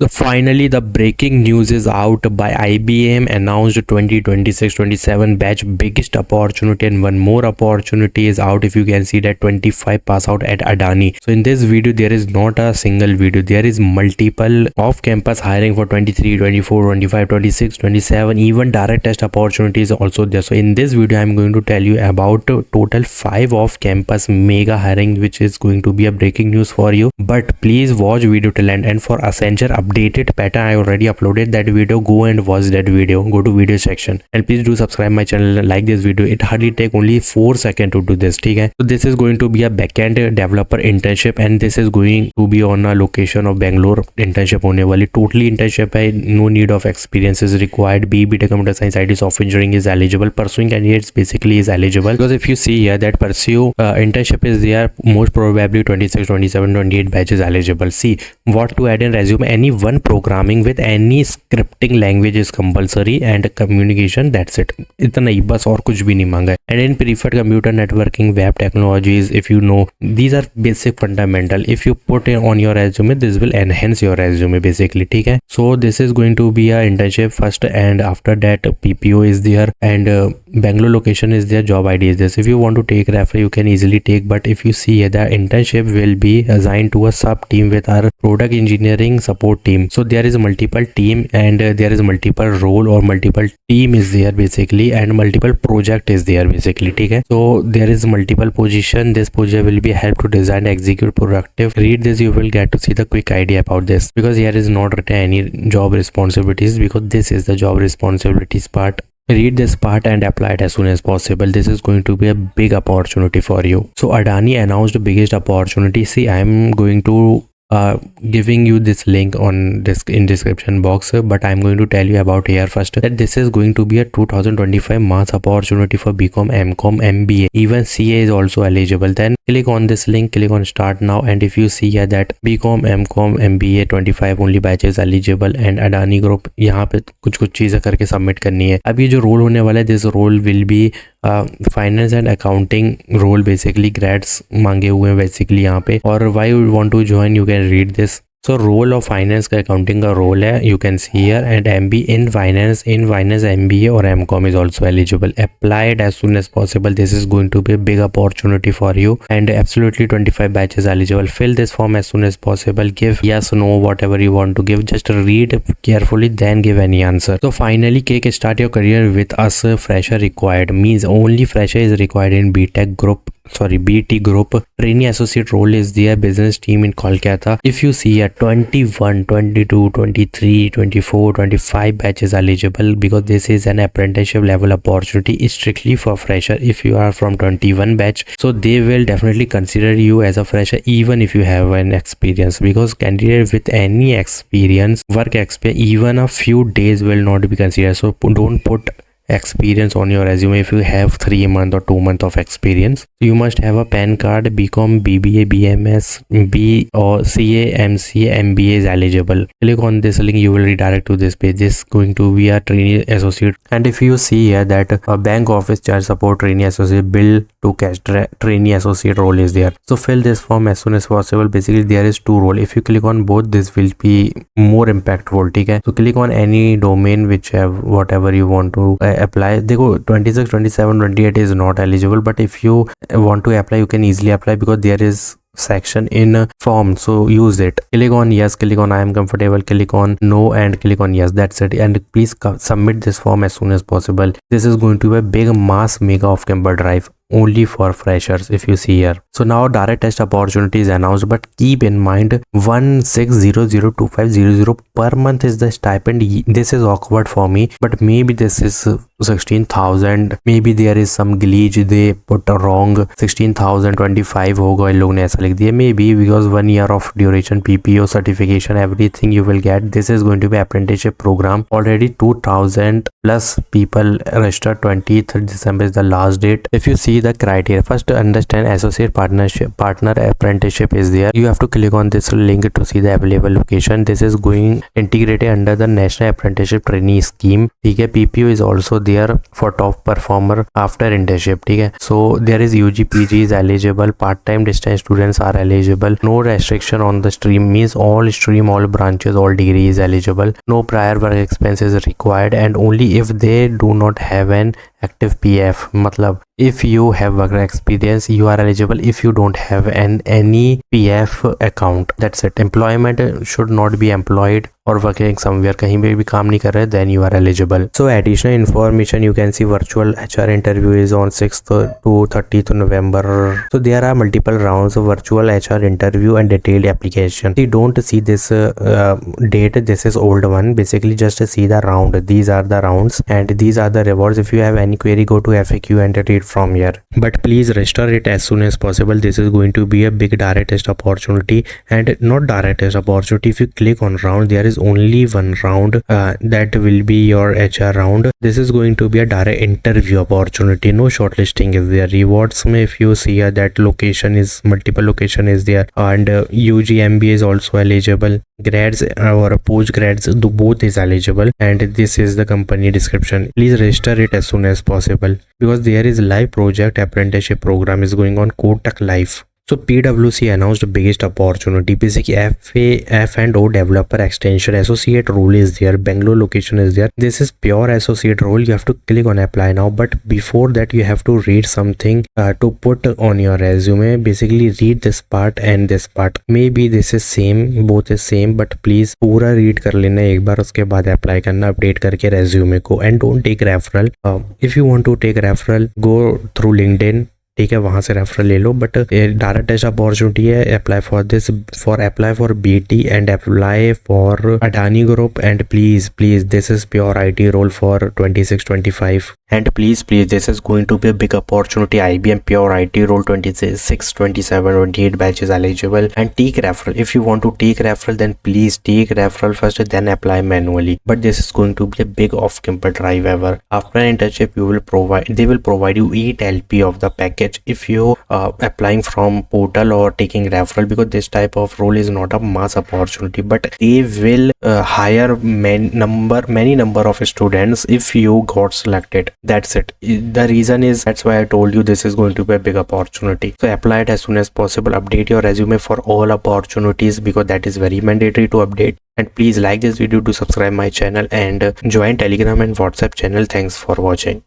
So finally, the breaking news is out by IBM announced 2026-27 batch biggest opportunity, and one more opportunity is out. If you can see that 25 pass out at Adani. So in this video, there is not a single video. There is multiple off-campus hiring for 23, 24, 25, 26, 27. Even direct test opportunities also there. So in this video, I am going to tell you about total 5 off-campus mega hiring, which is going to be a breaking news for you. But please watch video till end. And for Accenture updated pattern, I already uploaded that video. Go and watch that video. Go to video section and please do subscribe my channel, like this video. It hardly take only 4 seconds to do this. Okay, so this is going to be a backend developer internship, and this is going to be on a location of Bangalore. Internship होने वाली totally internship है. No need of experience is required. BBTech computer science IT software engineering is eligible. Pursuing candidates basically is eligible, because if you see here that pursue internship is there, most probably 26, 27, 28 batches eligible. See what to add in resume. Any one programming with any scripting language is compulsory, and communication, that's it. इतना ही बस, और कुछ भी नहीं मांगा है. And in preferred computer networking, web technologies, if you know, these are basic fundamental. If you put it on your resume, this will enhance your resume basically. ठीक है. So this is going to be a internship first, and after that PPO is there, and Bangalore location is there, job ID is this. If you want to take refer, you can easily take, but if you see here, the internship will be assigned to a sub team with our product engineering support team. So there is multiple team, and there is multiple role or multiple team is there basically, and multiple project is there basically. ठीक है. So there is multiple position. This position will be help to design, execute, productive. Read this, you will get to see the quick idea about this, because here is not written any job responsibilities, because this is the job responsibilities part. Read this part and apply it as soon as possible. This is going to be a big opportunity for you. So Adani announced the biggest opportunity. See, I am going to giving you this link on this in description box, but I'm going to tell you about here first that this is going to be a 2025 mass opportunity for BCom, MCom, MBA. Even CA is also eligible. Then click on this link, click on start now, and if you see here that BCom, MCom, MBA 25 only batches eligible, and Adani Group, यहाँ पे कुछ चीजें करके submit करनी है. अब ये जो रोल होने वाला है, this role will be finance and accounting role basically. Grades मांगे हुए हैं बेसिकली यहाँ पे. और why you want to join, you can read this. So role of finance का अकाउंटिंग का रोल है, you can see here. And MBA in finance MBA और MCom is also eligible. Apply it as soon as possible. This is going to be a big opportunity for you, and absolutely 25 batches eligible. Fill this form as soon as possible. Give yes, no, whatever you want to give. Just read carefully, then give any answer. So finally, kick-start your career with us. Fresher required means only fresher is required in BT group. Trainee associate role is there. Business team in Kolkata. If you see at 21, 22, 23, 24, 25 batches eligible, because this is an apprenticeship level opportunity. It's strictly for fresher. If you are from 21 batch, so they will definitely consider you as a fresher even if you have an experience, because candidate with any experience, work experience, even a few days will not be considered. So don't put experience on your resume. If you have 3 months or 2 months of experience, you must have a PAN card. BCom, BBA, BMS, B or CA, MCA, MBA is eligible. Click on this link, you will redirect to this page. This is going to be a trainee associate, and if you see here that a bank office charge support trainee associate, bill to cash trainee associate role is there. So fill this form as soon as possible. Basically there is 2 role. If you click on both, this will be more impactful. ठीक है. So click on any domain which have whatever you want to apply. देखो 26, 27, 28 is not eligible, but if you want to apply, you can easily apply, because there is section in form, so use it. Click on yes, click on I am comfortable, click on no, and click on yes. That's it. And please submit this form as soon as possible. This is going to be a big mass mega off-campus drive only for freshers. If you see here, so now direct test opportunity is announced, but keep in mind 16002500 per month is the stipend. This is awkward for me, but maybe this is 16,000. maybe there is some glitch, they put a wrong 16,025 होगा, इन लोग ने ऐसा लिख दिया. maybe because 1 year of duration, PPO certification, everything you will get. This is going to be apprenticeship program. Already 2,000 plus people registered. 20th December is the last date. If you see the criteria, first understand associate partner apprenticeship is there. You have to click on this link to see the available location. This is going integrated under the National Apprenticeship Trainee Scheme. ठीक है. PPO is also there for top performer after internship. ठीक है, so there is UG PG is eligible, part time distance students are eligible, no restriction on the stream, means all stream, all branches, all degree is eligible, no prior work expenses required, and only if they do not have an active PF, मतलब if you have work experience you are eligible, if you don't have any PF account, that's it. Employment should not be employed or working somewhere, कहीं पे भी काम नहीं कर रहे, then you are eligible. So additional information you can see virtual HR interview is on 6th to 30th November. So there are multiple rounds of virtual HR interview and detailed application. You don't see this date, this is old one. Basically just see the round, these are the rounds and these are the rewards. If you have any query, go to FAQ and read from here, but please register it as soon as possible. This is going to be a big direct test opportunity, and not direct test opportunity. If you click on round, there is only one round, that will be your HR round. This is going to be a direct interview opportunity, no shortlisting is there. Rewards में if you see that location is, multiple location is there, and UG MBA is also eligible, grads or post grads both is eligible, and this is the company description. Please register it as soon as possible because there is live project apprenticeship program is going on Kotak Live. So PwC announced the biggest opportunity. Basically F&O developer extension associate role is there. Bangalore location is there. This is pure associate role. You have to click on apply now. But before that you have to read something to put on your resume. Basically read this part and this part. Maybe this is same, both is same, but please पूरा read कर लेना एक बार, उसके बाद apply करना update करके resume को. And don't take referral. If you want to take referral, go through LinkedIn. ठीक है, वहाँ से रेफरल ले लो, बट डायरेक्ट टेस्ट अपॉर्चुनिटी है. Apply for this, apply for BT and apply for Adani group, and please this is pure IT role for 26-25, and please this is going to be a big opportunity. IBM pure IT role 26, 27, 28 batches eligible, and take referral. If you want to take referral, then please take referral first, then apply manually. But this is going to be a big off-campus drive ever. After an internship, they will provide you 8 LP of the package if you applying from portal or taking referral, because this type of role is not a mass opportunity, but they will hire many number of students if you got selected. That's it. The reason is, that's why I told you this is going to be a big opportunity. So apply it as soon as possible. Update your resume for all opportunities because that is very mandatory to update. And please like this video to subscribe my channel and join Telegram and WhatsApp channel. Thanks for watching.